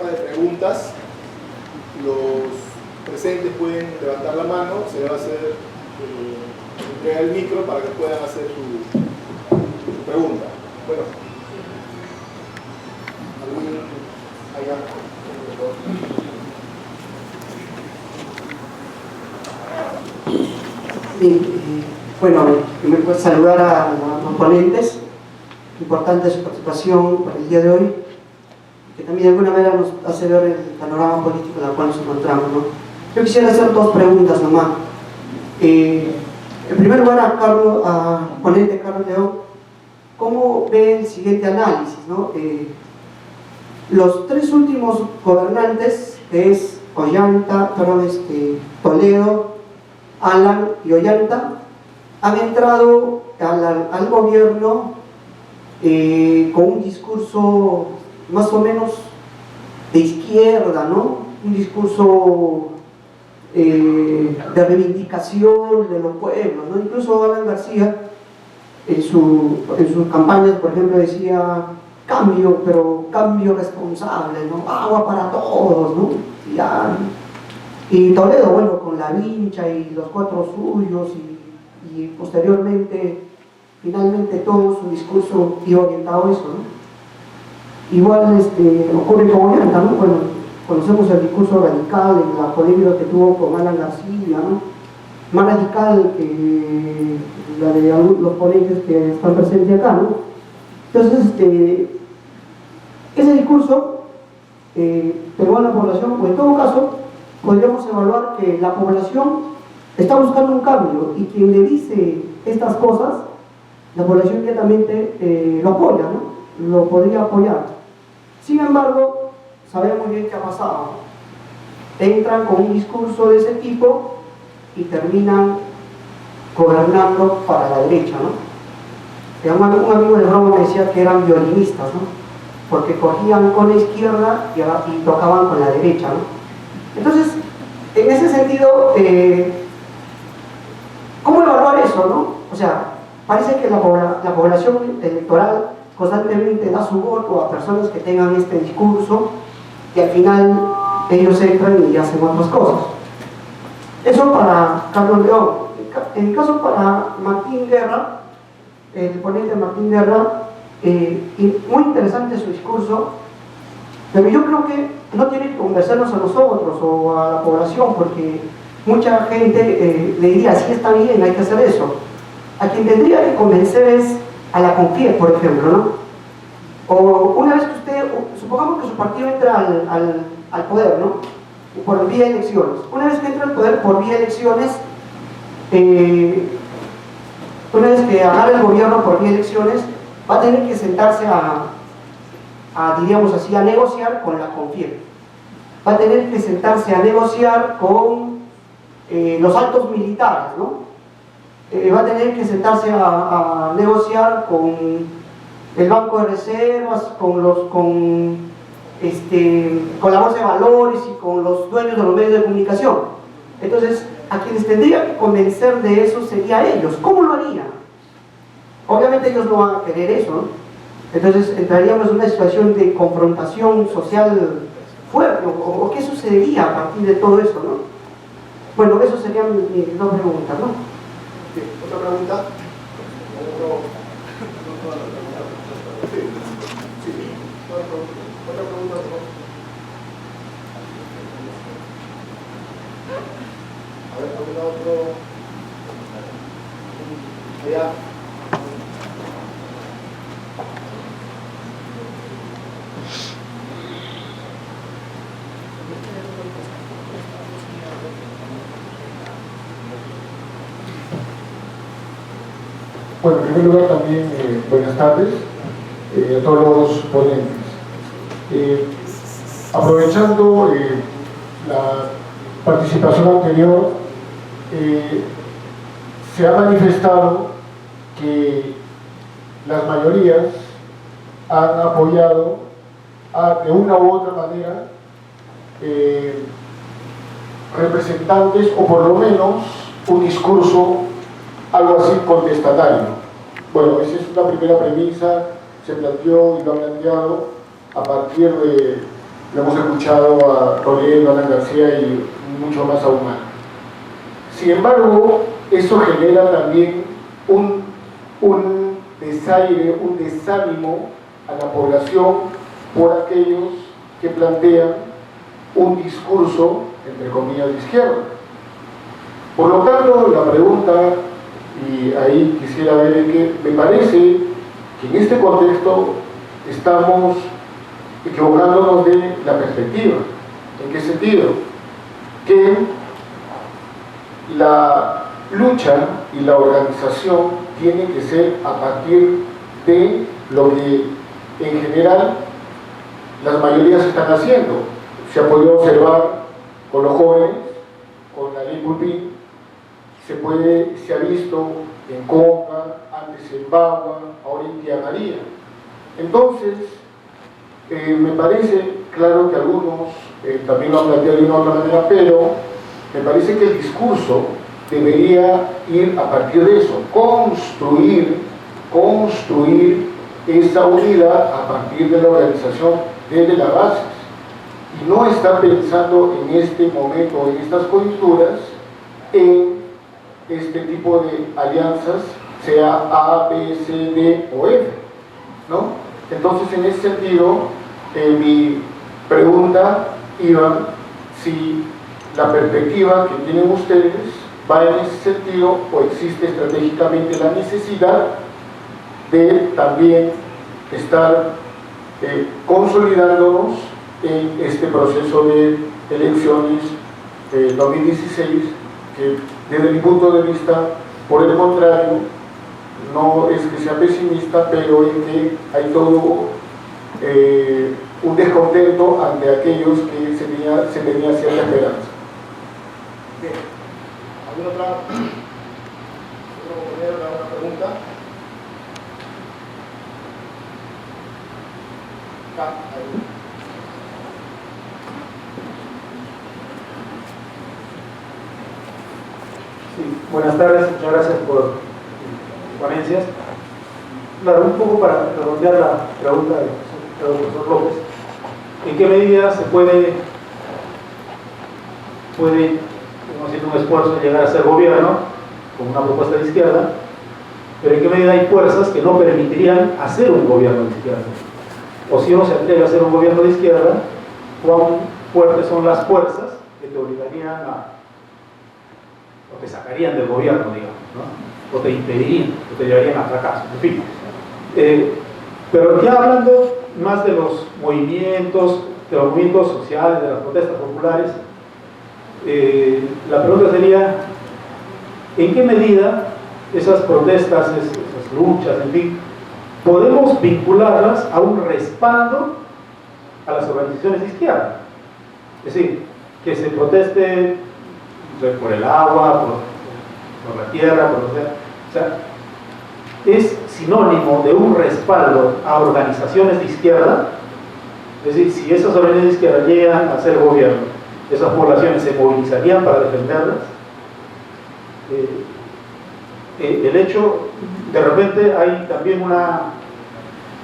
ronda de preguntas. Los presentes pueden levantar la mano, se le va a hacer entrega el micro para que puedan hacer su pregunta. Bueno, allá. Bien, bueno, primero pues saludar a los ponentes, importante su participación para el día de hoy, que también de alguna manera nos hace ver el panorama político en el cual nos encontramos, ¿no? Yo quisiera hacer dos preguntas nomás. En primer lugar, a ponente Carlos León, ¿cómo ve el siguiente análisis, ¿no? Los tres últimos gobernantes, que es Toledo, Alan y Ollanta, han entrado al gobierno con un discurso más o menos de izquierda, ¿no? Un discurso de reivindicación de los pueblos, ¿no? Incluso Alan García en sus campañas, por ejemplo, decía cambio, pero cambio responsable, ¿no? Agua para todos, ¿no? Y Toledo, bueno, con la vincha y los cuatro suyos y posteriormente, finalmente todo su discurso iba orientado a eso, ¿no? Igual ocurre con Ollanta, ¿no? Bueno, conocemos el discurso radical, la polémica que tuvo con Alan García, ¿no? Más radical que la de los ponentes que están presentes acá, ¿no? Entonces, ese discurso pegó a la población, o en todo caso, podríamos evaluar que la población está buscando un cambio y quien le dice estas cosas, la población inmediatamente lo apoya, ¿no? Lo podría apoyar. Sin embargo, sabemos bien qué ha pasado. Entran con un discurso de ese tipo y terminan gobernando para la derecha, ¿no? Un amigo de broma me decía que eran violinistas, ¿no? Porque cogían con la izquierda y tocaban con la derecha, ¿no? Entonces, en ese sentido, ¿cómo evaluar eso, no? O sea, parece que la población electoral constantemente da su voto a personas que tengan este discurso y al final ellos entran y hacen otras cosas. Eso para Carlos León. En el caso para Martín Guerra, el ponente Martín Guerra, muy interesante su discurso, pero yo creo que no tiene que convencernos a nosotros o a la población, porque mucha gente le diría, sí está bien, hay que hacer eso. A quien tendría que convencer es a la CONFIEP, por ejemplo, ¿no? O una vez que usted, supongamos que su partido entra al poder, ¿no? Por vía de elecciones. Una vez que entra al poder por vía de elecciones, una vez que agarre el gobierno por vía de elecciones, va a tener que sentarse diríamos así, a negociar con la CONFIEP. Va a tener que sentarse a negociar con los altos militares, ¿no? Va a tener que sentarse a negociar con el Banco de Reservas, con la Bolsa de Valores y con los dueños de los medios de comunicación. Entonces, a quienes tendría que convencer de eso sería a ellos. ¿Cómo lo harían? Obviamente ellos no van a querer eso, ¿no? Entonces entraríamos en una situación de confrontación social fuerte, o qué sucedería a partir de todo eso, ¿no? Bueno, eso serían mis dos preguntas, ¿no? Sí, ¿otra pregunta? Otra pregunta, por favor. A ver, ¿algún otro? Allá. Bueno, en primer lugar también buenas tardes a todos los ponentes. Aprovechando la participación anterior, se ha manifestado que las mayorías han apoyado de una u otra manera representantes, o por lo menos un discurso algo así contestatario. Bueno, esa es una primera premisa, se planteó y lo han planteado a partir lo hemos escuchado a Toledo, a Alan García y mucho más aún más. Sin embargo, eso genera también un desaire, un desánimo a la población por aquellos que plantean un discurso, entre comillas, de izquierda. Por lo tanto, la pregunta, y ahí quisiera ver que me parece que en este contexto estamos equivocándonos de la perspectiva. ¿En qué sentido? Que la lucha y la organización tienen que ser a partir de lo que en general las mayorías están haciendo. Se ha podido observar con los jóvenes, con la ley Pulpín, se ha visto en Conca, antes en Bagua, ahora en Tía María. Entonces, me parece, claro que algunos también lo han planteado de una u otra manera, pero me parece que el discurso debería ir a partir de eso, construir esa unidad a partir de la organización desde la base, y no estar pensando en este momento, en estas coyunturas, en este tipo de alianzas, sea A, B, C, D o F, ¿no? Entonces, en ese sentido, mi pregunta iba si la perspectiva que tienen ustedes va en ese sentido o existe estratégicamente la necesidad de también estar consolidándonos en este proceso de elecciones 2016, que desde mi punto de vista, por el contrario, no es que sea pesimista, pero es que hay todo un descontento ante aquellos que se tenía cierta esperanza. Bien. ¿Alguna otra compañera, alguna pregunta? Ahí. Sí, buenas tardes, muchas gracias por ponencias. Claro, un poco para redondear la pregunta del profesor López, ¿en qué medida se puede haciendo un esfuerzo de llegar a ser gobierno con una propuesta de izquierda, pero en qué medida hay fuerzas que no permitirían hacer un gobierno de izquierda? O si uno se atreve a hacer un gobierno de izquierda, ¿cuán fuertes son las fuerzas que te obligarían o te sacarían del gobierno, digamos, ¿no? O te impedirían, o te llevarían a fracaso, en fin. Pero ya hablando más de los movimientos sociales, de las protestas populares, la pregunta sería, ¿en qué medida esas protestas, esas luchas, en fin, podemos vincularlas a un respaldo a las organizaciones de izquierda? Es decir, que se proteste, no sé, por el agua, por la tierra, por lo que sea. O sea, es sinónimo de un respaldo a organizaciones de izquierda. Es decir, si esas organizaciones de izquierda llegan a ser gobierno, esas poblaciones se movilizarían para defenderlas. El hecho, de repente hay también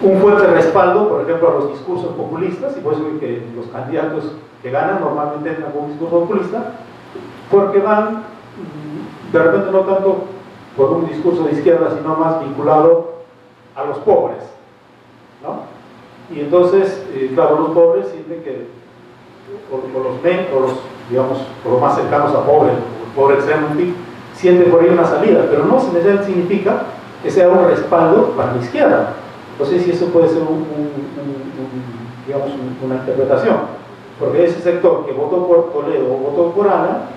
un fuerte respaldo, por ejemplo, a los discursos populistas, y por eso que los candidatos que ganan normalmente entran con un discurso populista, porque van, de repente no tanto por un discurso de izquierda, sino más vinculado a los pobres, ¿no? Y entonces, claro, los pobres sienten que, o los más cercanos a pobres, o el pobre extremo, en fin, sienten por ahí una salida, pero no necesariamente significa que sea un respaldo para la izquierda. No sé si eso puede ser una interpretación, porque ese sector que votó por Toledo o votó por Ana,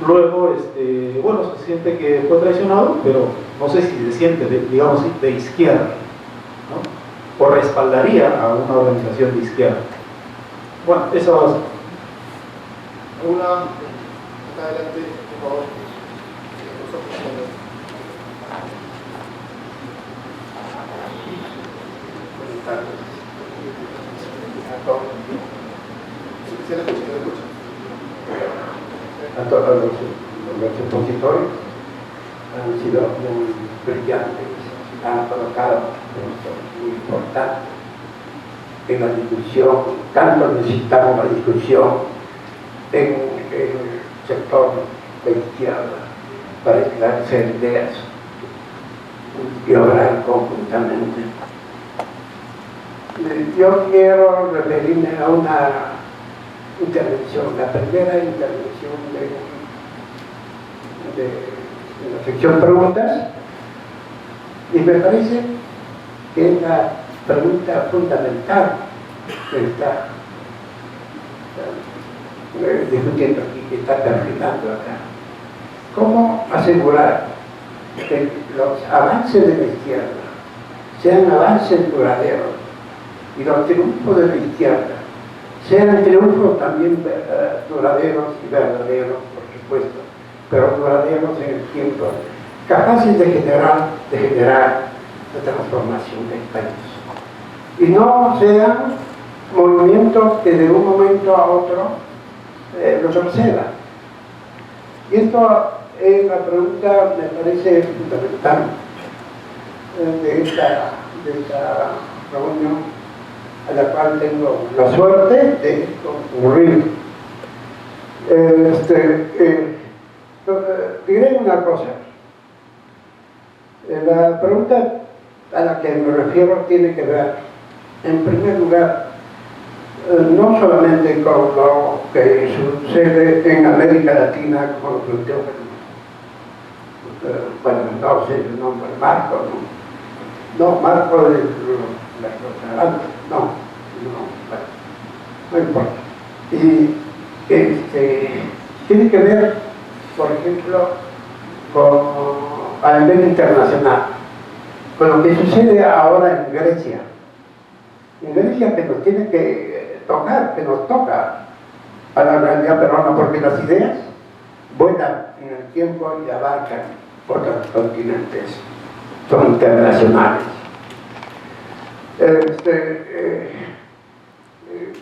luego, se siente que fue traicionado, pero no sé si se siente, de izquierda, ¿no? O respaldaría a una organización de izquierda. Bueno, eso va a ser. ¿Alguna? Está adelante, por favor. Buenas tardes. Se le escucha. Tanto los expositores han sido muy brillantes, han colocado puntos muy importantes. en la discusión, tanto necesitamos la discusión en el sector de izquierda para esclarecer ideas y obrar conjuntamente. Yo quiero referirme a una intervención, la primera intervención de la sección preguntas, y me parece que es la pregunta fundamental que está discutiendo aquí, que está perfilando acá. ¿Cómo asegurar que los avances de la izquierda sean avances duraderos y los triunfos de la izquierda sean triunfos también duraderos y verdaderos, por supuesto, pero duraderos en el tiempo, capaces de generar la transformación del país? Y no sean movimientos que de un momento a otro lo torcedan. Y esto es la pregunta, me parece fundamental, de esta reunión, a la cual tengo la suerte de concurrir. Diré una cosa. La pregunta a la que me refiero tiene que ver, en primer lugar, no solamente con lo que sucede en América Latina, como lo planteó, bueno, no sé el nombre, Marco, no, Marco de la no importa. Y tiene que ver, por ejemplo, a nivel internacional, con lo que sucede ahora en Grecia. En Grecia, que nos tiene que tocar, que nos toca a la realidad peruana, porque las ideas vuelan en el tiempo y abarcan otros continentes, son internacionales.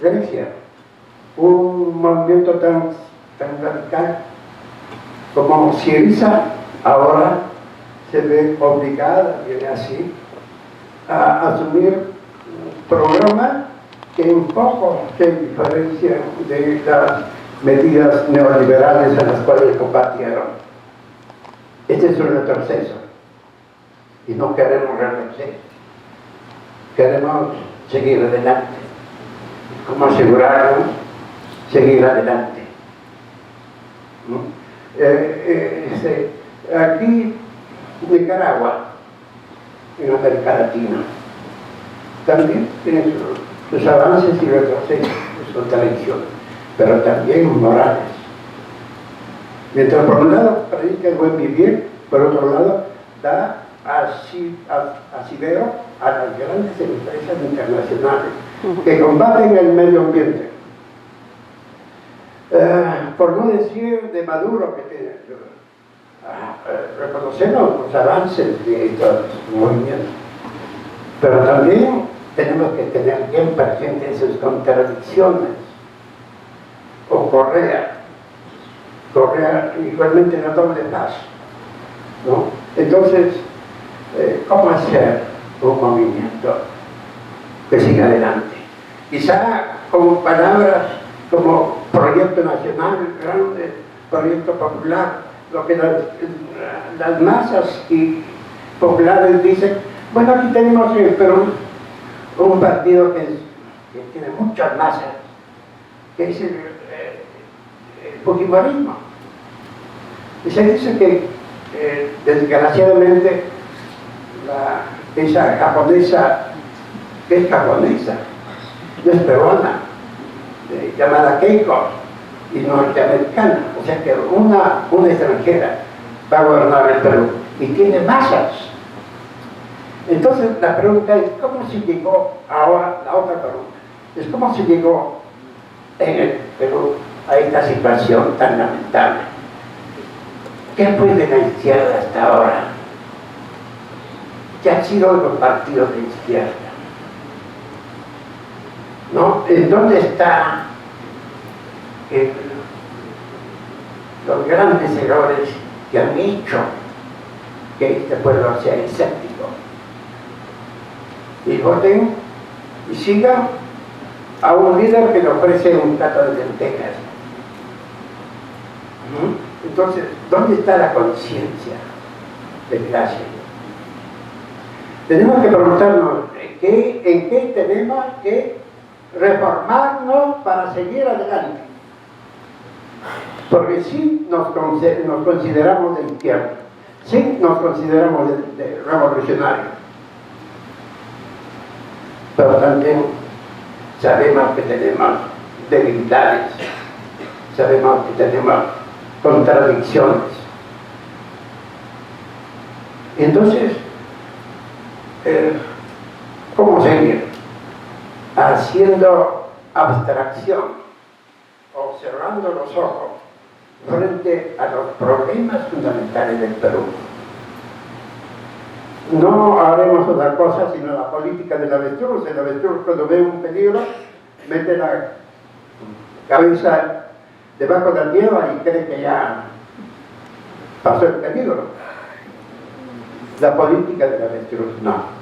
Grecia, un movimiento tan radical como Syriza, ahora se ve obligada, viene así, a asumir un programa que un poco se diferencia de las medidas neoliberales a las cuales combatieron. Este es un retroceso y no queremos retroceder, queremos seguir adelante. ¿Cómo asegurarnos seguir adelante? Aquí, Nicaragua, en América Latina, también tiene sus avances y retrocesos, sus contradicciones, pero también morales. Mientras por un lado predica el buen vivir, por otro lado da asidero a las grandes empresas internacionales que combaten el medio ambiente. Por no decir de Maduro, que tiene, reconocemos los avances de estos movimientos, pero también tenemos que tener bien presentes sus contradicciones. O Correa igualmente la doble paz, ¿no? Entonces, ¿cómo hacer un movimiento que siga adelante? Quizá con palabras como proyecto nacional, grande, proyecto popular, lo que las masas y populares dicen. Bueno, aquí tenemos en el Perú un partido que tiene muchas masas, que es el fujimorismo. Y se dice que desgraciadamente esa japonesa, que es japonesa, no es peruana, llamada Keiko, y norteamericana, o sea que una extranjera va a gobernar el Perú y tiene masas. Entonces la pregunta es, ¿cómo se llegó ahora? La otra pregunta es, ¿cómo se llegó en el Perú a esta situación tan lamentable? ¿Qué fue de la izquierda hasta ahora? ¿Qué han sido los partidos de izquierda? ¿No? ¿En dónde están los grandes errores que han hecho que este pueblo sea escéptico? Y voten y sigan a un líder que le ofrece un plato de lentejas. Entonces, ¿dónde está la conciencia de clase? Tenemos que preguntarnos en qué tenemos que reformarnos para seguir adelante. Porque sí nos consideramos de izquierda, sí nos consideramos de revolucionarios, pero también sabemos que tenemos debilidades, sabemos que tenemos contradicciones. Entonces, ¿cómo seguir? Haciendo abstracción o cerrando los ojos frente a los problemas fundamentales del Perú. No haremos otra cosa sino la política del avestruz. El avestruz, cuando ve un peligro, mete la cabeza debajo de la tierra y cree que ya pasó el peligro. La política del avestruz, no.